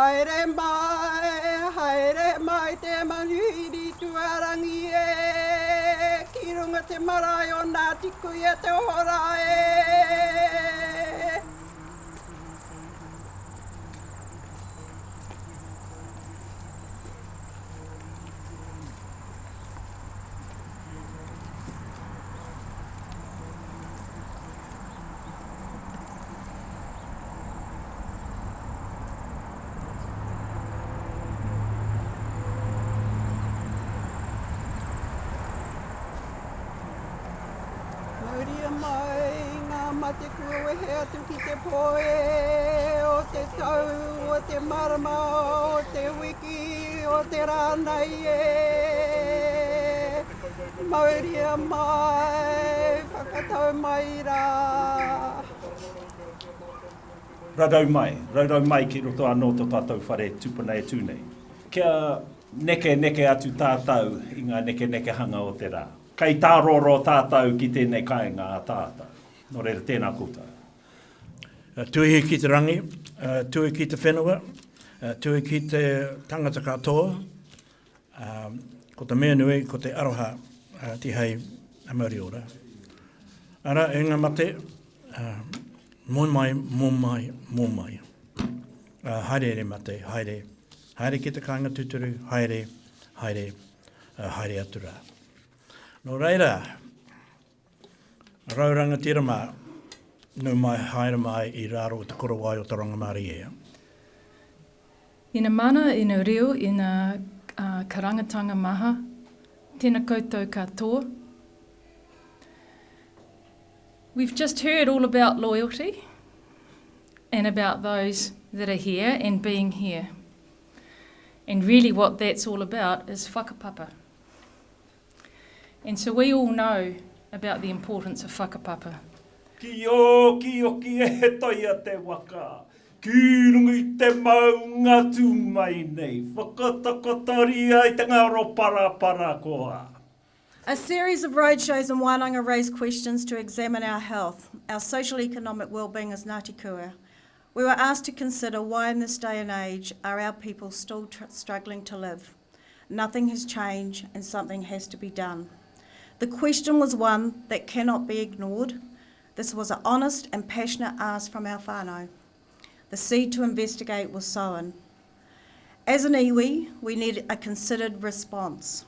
haere mai te manuhiri tuarangi e, ki runga te marae o Ngāti Kuia te hora e. Te kua he atu ki te poe, o te tau, o te marama, o te wiki, o te rānei e. Maori mai, whakatau mai rā. Raurau mai ki roto anō tō tātou whare tupuna e tūnei. Kia neke atu tātou i ngā neke hanga o te rā. Kei tā roro tātou ki tēnei kāinga a tātou. Nō reira tēnā koutou. Tuhi ki te rangi, tuhi ki te whenua, tuhi ki te tangata katoa, ko te mea nui, ko te aroha ti hei a Maori ora. Ara, e ngā mate, mō mai. Haere mate, haere. Haere ki te kāinga tuturu, haere atu rā. Nō reira, rauranga tira mā, no mai haere mai I raro o te korowai o te rangamari ea. Ina mana, ina reo, ina karangatanga maha, tēnā koutou katoa. We've just heard all about loyalty and about those that are here and being here. And really what that's all about is whakapapa. And so we all know about the importance of whakapapa. Ki o ki e he toia te waka. Ki rungu I te maunga tū mai nei. Whakatakotori ai te ngaro para koa. A series of roadshows in wānanga raised questions to examine our health, our socio-economic well-being as Ngāti Kuia. We were asked to consider why in this day and age are our people still struggling to live. Nothing has changed and something has to be done. The question was one that cannot be ignored. This was an honest and passionate ask from our whānau. The seed to investigate was sown. As an iwi, we need a considered response.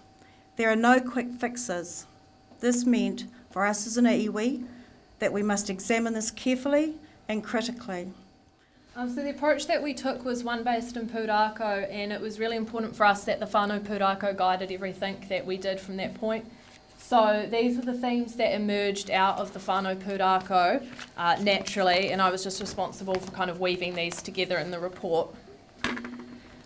There are no quick fixes. This meant, for us as an iwi, that we must examine this carefully and critically. So the approach that we took was one based in pūrākau, and it was really important for us that the whānau pūrākau guided everything that we did from that point. So these were the themes that emerged out of the whānau pūrākau naturally, and I was just responsible for kind of weaving these together in the report.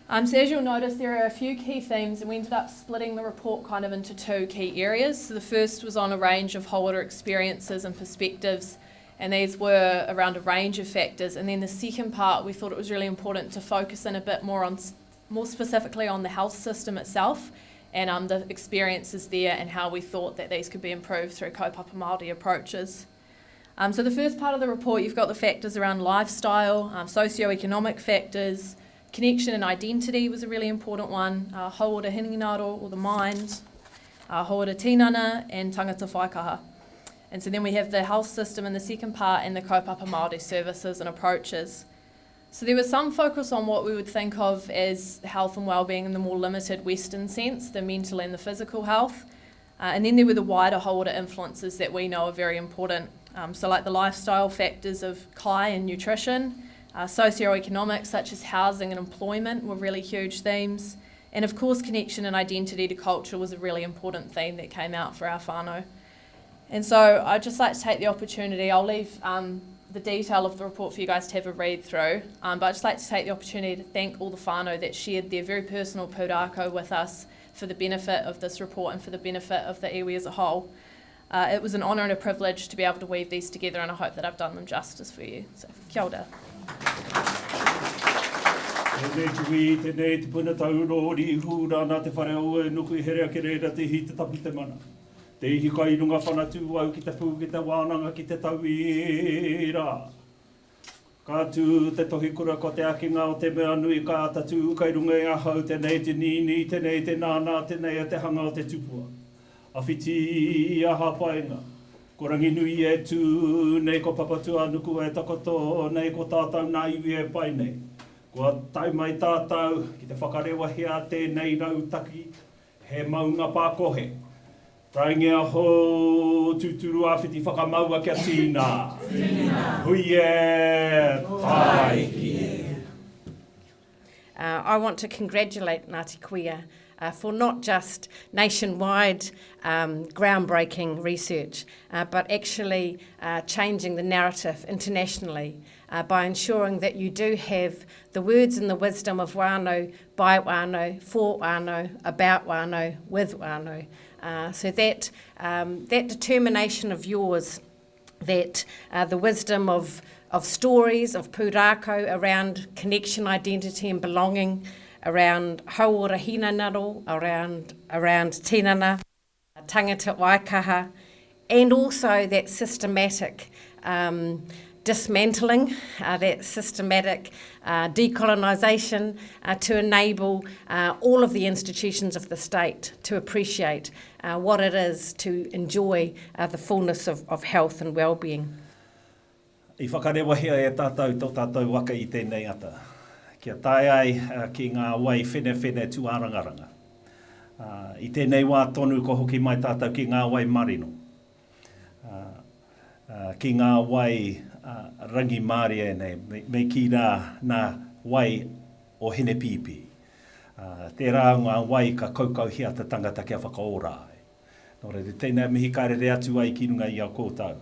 So as you'll notice, there are a few key themes, and we ended up splitting the report kind of into two key areas. So the first was on a range of Hauora experiences and perspectives, and these were around a range of factors. And then the second part, we thought it was really important to focus in a bit more specifically on the health system itself, and the experiences there and how we thought that these could be improved through kaupapa Māori approaches. So the first part of the report, you've got the factors around lifestyle, socio-economic factors, connection and identity was a really important one, Hauora Hinengaro, or the mind, Hauora Tinana, and Tangata Whaikaha. And so then we have the health system in the second part and the kaupapa Māori services and approaches. So there was some focus on what we would think of as health and wellbeing in the more limited Western sense, the mental and the physical health. And then there were the wider Hauora influences that we know are very important. So like the lifestyle factors of kai and nutrition, socio-economic such as housing and employment were really huge themes. And of course connection and identity to culture was a really important theme that came out for our whānau. And so I'd just like to take the opportunity, I'll leave the detail of the report for you guys to have a read through, but I'd just like to take the opportunity to thank all the whānau that shared their very personal pūrākau with us for the benefit of this report and for the benefit of the iwi as a whole. It was an honour and a privilege to be able to weave these together, and I hope that I've done them justice for you. So, kia ora. Tēnei te puna taurori I hūrana te whare aua e nuku I herea ke reira te hi te tapu te mana. Te ihi kai runga whanatu au ki te pū ki te wānanga ki te tau I rā. Ka tū te tohi kura ko te akinga o te mea nui ka tatu, kai runga i ahau, tenei te nini, tenei te nāna, tenei a te hanga o te tupua. Awhiti i aha painga. Ko rangi nui e tū, nei ko papatua nuku e takoto, nei ko tātou nā iwi e pai nei. Kua tau mai tātou, ki te whakarewa hea tēnei rautaki, he maunga Pakohe. Taingi aho tūturu awhiti whakamaua kia tīna. Hui e, tai ki e. I want to congratulate Ngāti Kuia for not just nationwide groundbreaking research, but actually changing the narrative internationally by ensuring that you do have the words and the wisdom of whānau, by whānau, for whānau, about whānau, with whānau. So that determination of yours, that the wisdom of stories, of pūrākau around connection, identity and belonging, around Hauora Hinengaro, around Tinana, Tangata Whaikaha, and also that systematic dismantling, that systematic decolonisation to enable all of the institutions of the state to appreciate what it is to enjoy the fullness of health and well-being. I whakarewa hea e tātou tō tātou waka i tēnei ata. Kia tae ai ki ngā wai whene tu arangaranga. I tēnei wā tonu ko hoki mai tātou ki ngā wai marino. Ki ngā wai rangi Māori e nei, me ki nā wai o hene pipi. Tērā ngā wai ka kaukau hea te tangata kia whakaora ai. Nō reira, tēnei mihi karere atu ai ki runga i a kōtau.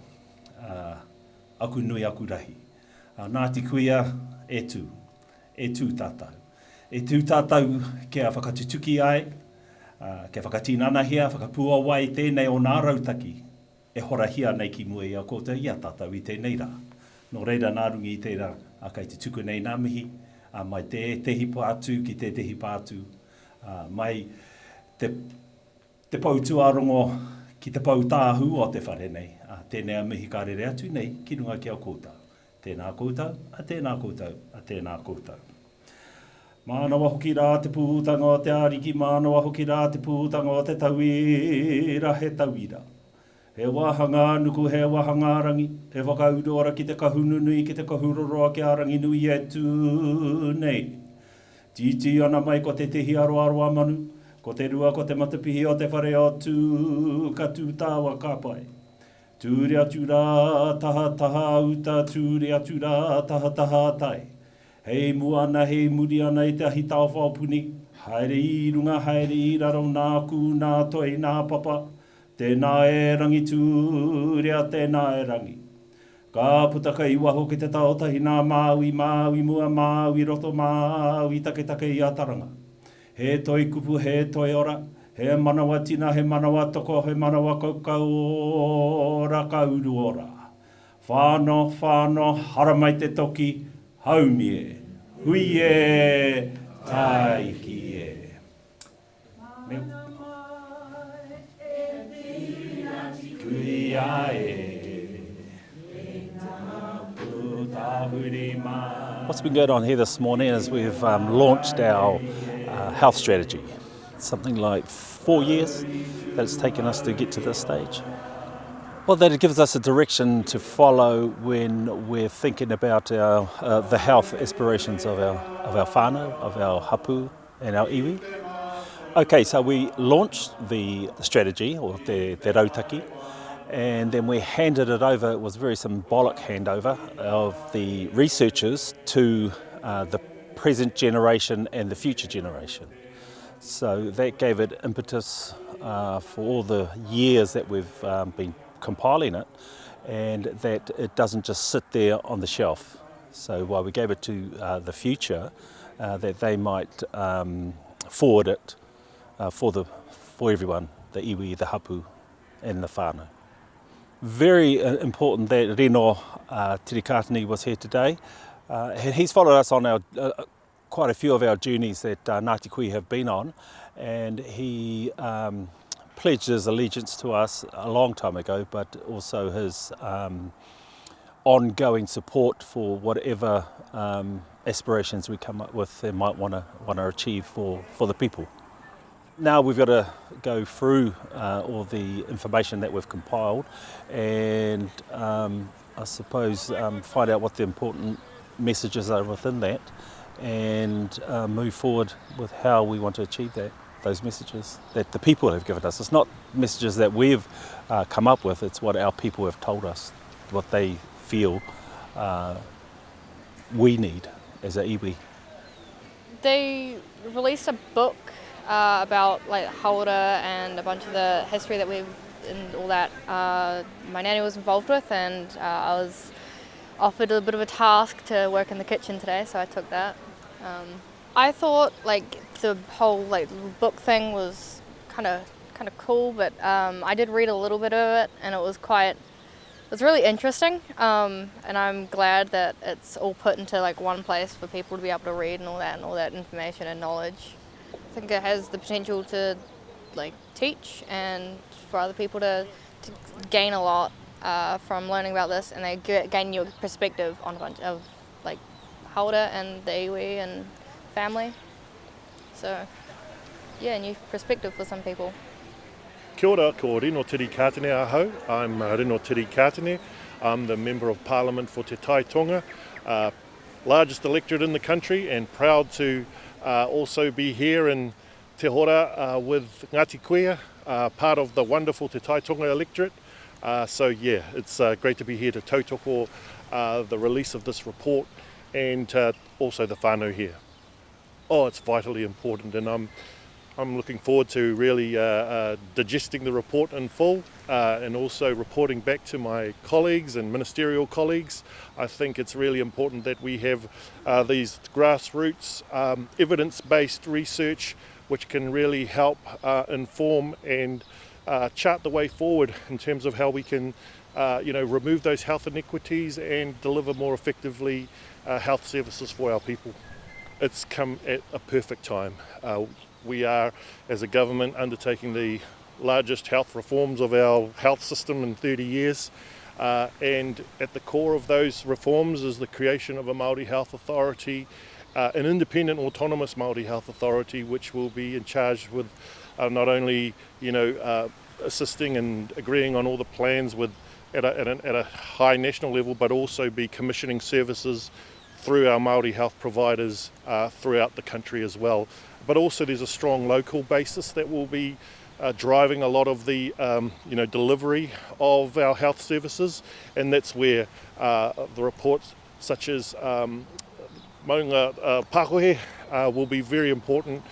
Aku nui aku rahi. Ngāti Kuia e tū tātou. E tū tātou kia whakatutuki ai, kia whakatinana hea, whakapua wai tēnei o nā rautaki. E hora hia nei ki mua i a kōtau, ia tātou i tēnei rā. Nō reira nā rungi i tērā, a kei te tuku nei nā mihi, mai te tehi pātu ki te tehi pātu, mai te pautuarongo ki te pautāhu o te whare nei, tēnei a mihi karere atu nei, ki runga ki a kōtau. Tēnā kōtau, a tēnā kōtau, a tēnā kōtau. Mānawa hoki rā te pūtanga o te ariki, mānawa hoki rā te pūtanga o te tauira, he tauira. He wāhanga nuku, he wāhanga rangi, he whakaurora ki te kahununui, ki te kahuroroa ki a rangi nui e tū nei. Titi ana mai ko te tehi aroa manu, ko te rua ko te matapihi o te whare o tū, ka tū tāua ka pai. Tūre atu rā, taha uta, tūre atu rā, taha tai. Hei muana, hei muri ana i te ahi tau whaopuni, haere i runga, haere i raro, nā ku, nā toi, nā papa, tēnā e rangi tūrea, tēnā e rangi. Ka putaka i waho ki te taotahi nā Māui mua, Māui roto, Māui take i ataranga. He toi kupu, he toi ora, he manawa tina, he manawa toko, he manawa kaukau ora, kauru ora. Whānau, haramai te toki, haumi e, hui e, tai ki e. What's been going on here this morning is we've launched our health strategy. It's something like 4 years that it's taken us to get to this stage. Well, that it gives us a direction to follow when we're thinking about the health aspirations of our whānau, of our hapu and our iwi. Okay, so we launched the strategy, or te rautaki, and then we handed it over. It was a very symbolic handover of the researchers to the present generation and the future generation. So that gave it impetus for all the years that we've been compiling it, and that it doesn't just sit there on the shelf. So while we gave it to the future, that they might forward it for everyone, the iwi, the hapu and the whānau. Very important that Reno Tirikatani was here today. He's followed us on our quite a few of our journeys that Ngāti Kuia have been on, and he pledged his allegiance to us a long time ago, but also his ongoing support for whatever aspirations we come up with and might want to achieve for the people. Now we've got to go through all the information that we've compiled and I suppose find out what the important messages are within that and move forward with how we want to achieve those messages that the people have given us. It's not messages that we've come up with, it's what our people have told us, what they feel we need as a iwi. They released a book about like Hauora and a bunch of the history that we've and all that my nanny was involved with, and I was offered a bit of a task to work in the kitchen today, so I took that. I thought like the whole like book thing was kind of cool, but I did read a little bit of it and it was really interesting, and I'm glad that it's all put into like one place for people to be able to read and all that information and knowledge. I think it has the potential to like teach and for other people to gain a lot from learning about this, and they gain your perspective on a bunch of like Hauora and the iwi and family. So yeah, new perspective for some people. Kia ora, ko Rino Tiri Kātene ahau. I'm Rino Tiri Kātene. I'm the Member of Parliament for Te Tai Tonga, largest electorate in the country, and proud to also be here in Te Hora with Ngāti Kuia, part of the wonderful Te Tai Tonga electorate. So yeah, it's great to be here to tautoko the release of this report and also the whānau here. Oh, it's vitally important, and I'm looking forward to really digesting the report in full and also reporting back to my colleagues and ministerial colleagues. I think it's really important that we have these grassroots evidence-based research which can really help inform and chart the way forward in terms of how we can remove those health inequities and deliver more effectively health services for our people. It's come at a perfect time. We are, as a government, undertaking the largest health reforms of our health system in 30 years. And at the core of those reforms is the creation of a Māori Health Authority, an independent autonomous Māori Health Authority, which will be in charge with not only assisting and agreeing on all the plans at a high national level, but also be commissioning services through our Māori health providers throughout the country as well. But also there's a strong local basis that will be driving a lot of the delivery of our health services, and that's where the reports such as Maunga Pakohe will be very important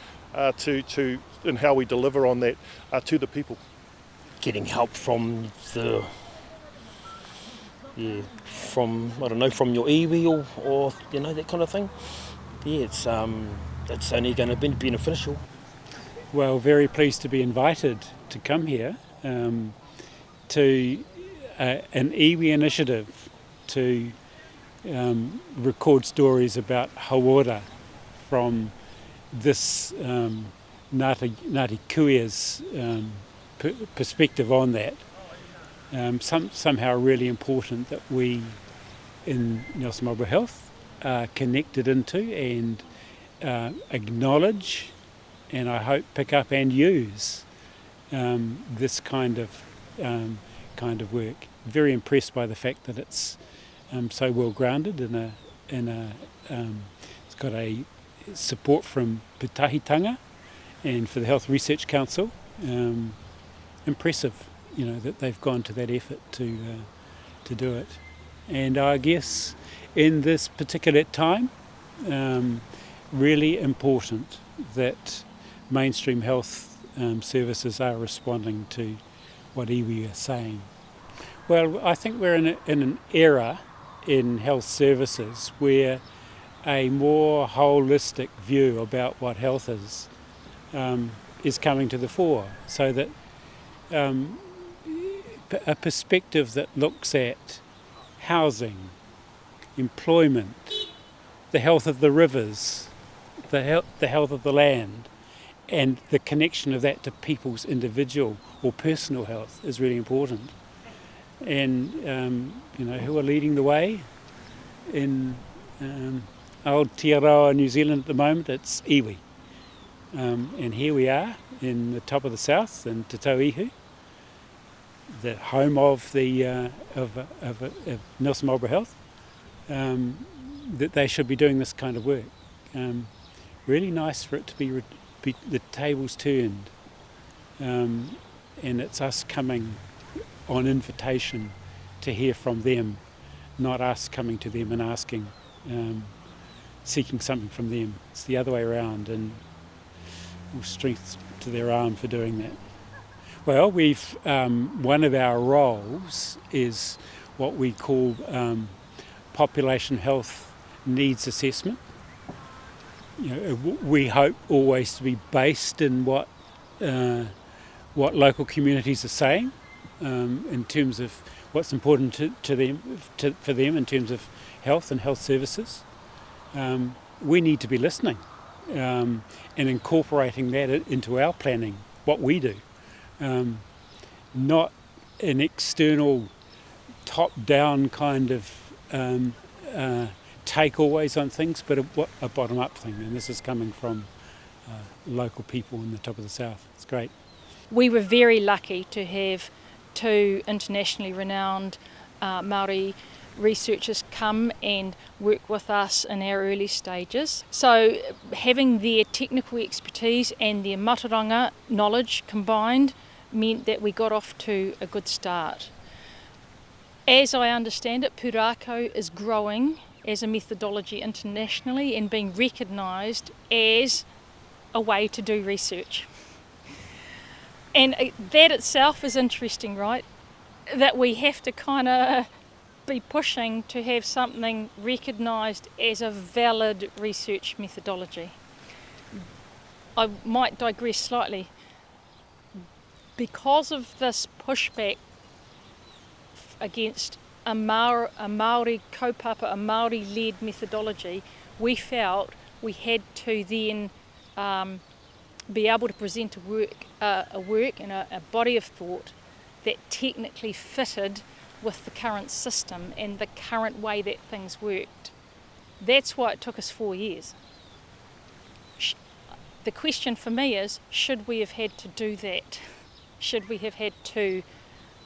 to in how we deliver on that to the people. Getting help from from your iwi or that kind of thing. Yeah, it's only going to be beneficial. Well, very pleased to be invited to come here to an iwi initiative to record stories about Hauora from this Ngāti Kuia's perspective on that. Somehow really important that we in Nelson Marlborough Health are connected into and acknowledge, and I hope pick up and use this kind of work. Very impressed by the fact that it's so well grounded it's got a support from Pūtahitanga and for the Health Research Council. Impressive, that they've gone to that effort to do it. And I guess in this particular time, really important that mainstream health services are responding to what iwi are saying. Well, I think we're in an era in health services where a more holistic view about what health is coming to the fore, so that a perspective that looks at housing, employment, the health of the rivers, the health of the land, and the connection of that to people's individual or personal health is really important. and who are leading the way in Aotearoa, New Zealand at the moment. It's iwi, and here we are in the top of the south in Te Tauihu, the home of the of Nelson Marlborough Health. That they should be doing this kind of work. Really nice for it to be the tables turned, and it's us coming on invitation to hear from them, not us coming to them and asking, seeking something from them. It's the other way around, and all strength to their arm for doing that. Well, we've one of our roles is what we call population health needs assessment. We hope always to be based in what local communities are saying in terms of what's important to them, for them in terms of health and health services. We need to be listening and incorporating that into our planning, what we do. Not an external top-down kind of take always on things, but a bottom-up thing, and this is coming from local people in the top of the south. It's great. We were very lucky to have two internationally renowned Maori researchers come and work with us in our early stages. So having their technical expertise and their mataranga knowledge combined meant that we got off to a good start. As I understand it, pūrākau is growing as a methodology internationally and being recognised as a way to do research. And that itself is interesting, right? That we have to kind of be pushing to have something recognised as a valid research methodology. I might digress slightly. Because of this pushback against a Maori kaupapa, a Maori-led methodology, we felt we had to then be able to present a work and a body of thought that technically fitted with the current system and the current way that things worked. That's why it took us 4 years. The question for me is, should we have had to do that? Should we have had to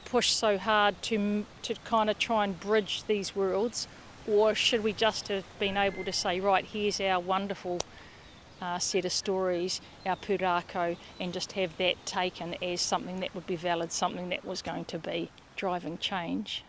push so hard to kind of try and bridge these worlds, or should we just have been able to say, right, here's our wonderful set of stories, our pūrākau, and just have that taken as something that would be valid, something that was going to be driving change?